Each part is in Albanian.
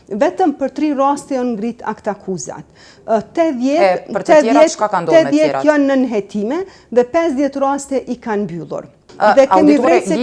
vetëm për 3 raste janë ngrit akt akuzat. 80 janë në nënhetime dhe 50 raste i kanë mbyllur. Dhe kemi vrejt se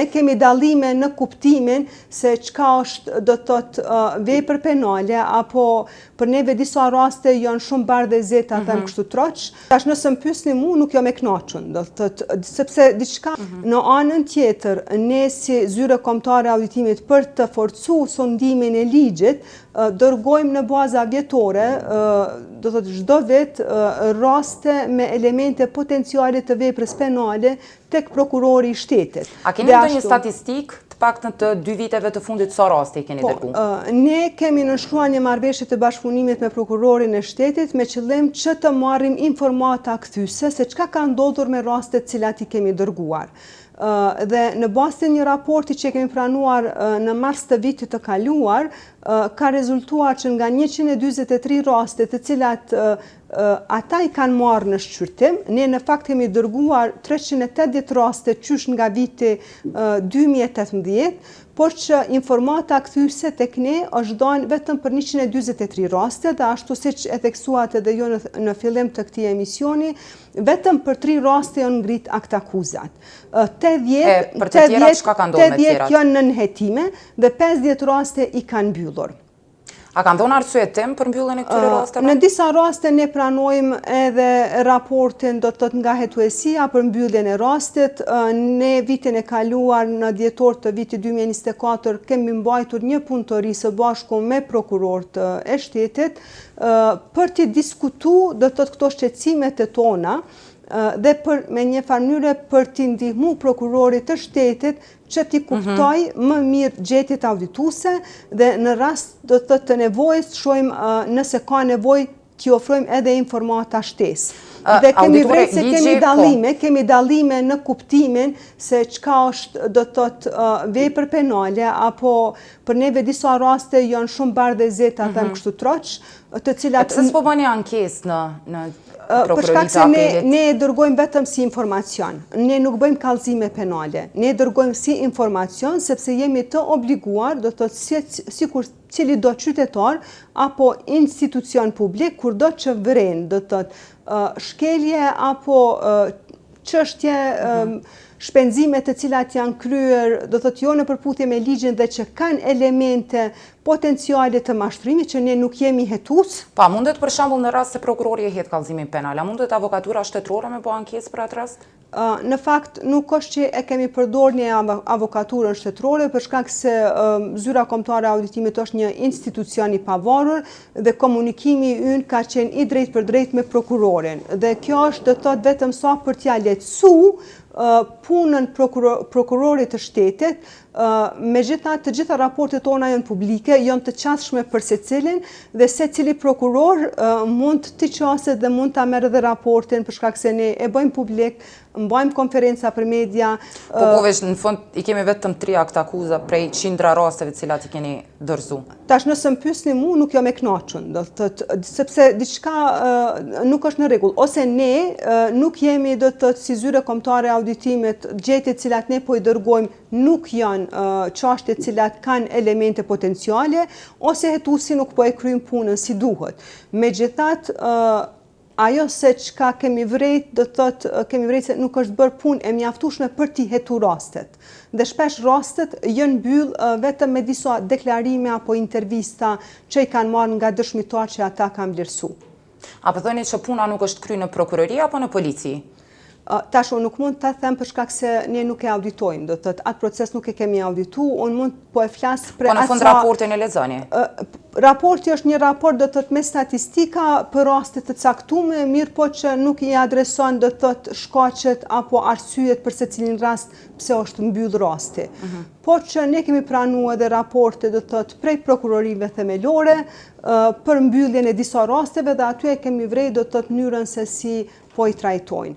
kemi dallime në kuptimin se çka është do të thotë vepër penale apo për neve disa raste janë shumë bardhë dhe zeta them kështu troç. Tash nëse më pyesni mua nuk jam e kënaqur, do të thotë sepse diçka në anën tjetër ne si zyre kombëtare auditimit për të forcuar sondimin e ligjit dërgojmë në baza vjetore do të thotë çdo vit raste me elemente potenciale të veprës penale tek prokurori i shtetit. A keni ndonjë statistikë të paktën të 2 viteve të fundit sa raste keni dërguar? Ne kemi nënshkruar një marrëveshje të bashkëpunimit me prokurorin e shtetit me qëllim që të marrim informata kthyese se çka ka ndodhur me rastet të cilat i kemi dërguar. Dhe në bazë të një raporti që kemi pranuar në mars të vitit të kaluar, ka rezultuar që nga 143 raste të cilat ata i kanë marrë në shqyrtim, ne në fakt kemi dërguar 380 raste qysh nga viti 2018, por që informata kthyese tek ne është dhënë vetëm për 143 raste dhe ashtu siç e theksuat edhe ju në fillim të këtij emisioni, vetëm për 3 raste janë ngrit akt akuzat. 80 janë në nënhetime dhe 50 raste i kanë mbyllur. A kanë dhënë arsye tim për mbylljen e këtyre rasteve? Në disa raste ne pranojmë edhe raportin do të thotë nga hetuesia për mbylljen e rastit. Ne vitin e kaluar në dhjetor të vitit 2024 kemi mbajtur një punëtori së bashku me prokurorët e shtetit për të diskutuar do të thotë këto shqetësimet e tona dhe me një farë mënyre për t'i ndihmu prokurorit të shtetit që t'i kuptoj më mirë gjetjet audituese dhe në rast do të thotë të nevojës shohim nëse ka nevojë t'i ofrojmë edhe informata shtesë. Dhe kemi vrejt se kemi dallime në kuptimin se çka është do të thotë vepër penale apo për neve disa raste janë shumë bardhë dhe zeta them kështu troç, të cilat pse s'po bëni ankesë në për shkak se ne dërgojmë vetëm si informacion. Ne nuk bëjmë kallëzime penale. Ne dërgojmë si informacion sepse jemi të obliguar, do të thotë sikur cili do qytetar apo institucion publik kur do që vren, do të thotë shkelje apo çështje shpenzime të cilat janë kryer, do thotë jo në përputhje me ligjin dhe që kanë elemente potenciale të mashtrimit që ne nuk jemi hetues. Pa mundet për shembull në rast se prokurori e hedh kallëzimin penal, a mundet avokatura shtetërore me bë ankesë për atë rast? Në fakt nuk është që e kemi përdorur një avokaturën shtetërore për shkak se zyra kombëtare e auditimit është një institucion i pavarur dhe komunikimi ynë ka qenë i drejt për drejt me prokurorin. Dhe kjo është do të thotë vetëm sa për t'ia lehtësuar punën prokurorit të shtetit, megjithatë të gjitha raportet tona janë publike, janë të qasshme për secilin dhe secili prokuror mund t'i qaset dhe mund ta merr edhe raportin për shkak se ne e bëjmë publik, mbajmë konferenca për media. Po veç në fund i kemi vetëm 3 akt akuza prej qindra rasteve të cilat i keni dorëzuar. Tash nëse më pyesni mua nuk jam e kënaqur, do të thotë sepse diçka nuk është në rregull, ose ne nuk jemi do të thotë si zyre kombëtare auditimit, gjetjet të cilat ne po i dërgojmë nuk janë çështje të cilat kanë elemente potenciale ose hetuesi nuk po e kryjnë punën si duhet. Megjithatë ajo se çka kemi vrejt, do të thotë kemi vrejt se nuk është bërë punë e mjaftueshme për t'i hetuar rastet. Dhe shpesh rastet janë mbyll vetëm me disa deklarime apo intervista që i kanë marrë nga dëshmitar që ata kanë vlerësuar. A po thoni që puna nuk është kryer në prokurori apo në polici? Tash unë nuk mund ta them për shkak se ne nuk e auditojmë, do të thotë atë proces nuk e kemi audituar, unë mund po e flas për Po në fund raportin e lexoni. Raporti është një raport do të thotë me statistika për raste të caktuara, mirë po që nuk i adreson do të thotë shkaqet apo arsyet për secilin rast pse është mbyll rasti. Por që ne kemi pranuar edhe raporte do të thotë prej prokurorive themelore për mbylljen e disa rasteve dhe aty e kemi vrejë do të thotë mënyrën se si po i trajtojnë.